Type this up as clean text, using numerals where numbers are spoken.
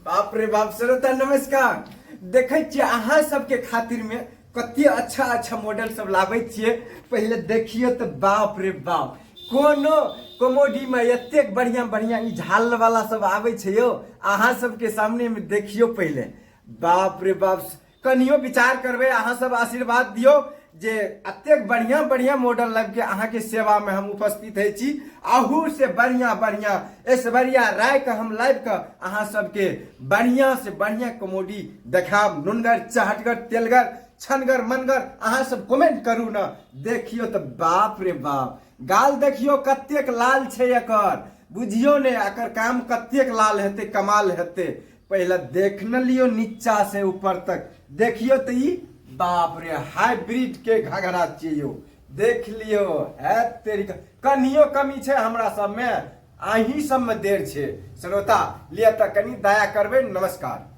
बाप रे बाप श्रोता नमस्कार। देखे छिए अहाँ सबके खातिर में कते अच्छा अच्छा मॉडल सब लावे छिए। पहले देखियो तो बाप रे बाप कोनो कमोडी में एते बढ़िया बढ़िया ई झाल वाला सब आवे छे यो। अहाँ सबके सामने में देखियो पहले बाप रे बाप कनियो विचार करबे अहाँ सब आशीर्वाद दियो जे अतेक बढ़िया बढ़िया मॉडल लाइव के अहाँ के सेवा में हम उपस्थित है छी। आहू से बढ़िया बढ़िया ऐश्वर्या राय का हम लाइव का अहाँ सबके बढ़िया से बढ़िया कमोडी देखाब। नुनगर चहटगर तेलगर छनगर मनगर अहाँ सब कमेंट करू ना। देखियो तो बाप रे बाप गाल देखियो कतेक लाल छे एकर, बुझियो ने एकर काम कतेक लाल हेते कमाल हेते। पहले देख न लियो नीचा से ऊपर तक देखियो तो ई बाप रे हाइब्रिड के घघरा चाहिए। देख लियो है तेरी कनियो कमी छे हमरा सब में, अही सब में देर छे। श्रोता लिया तक कनी दया करबे। नमस्कार।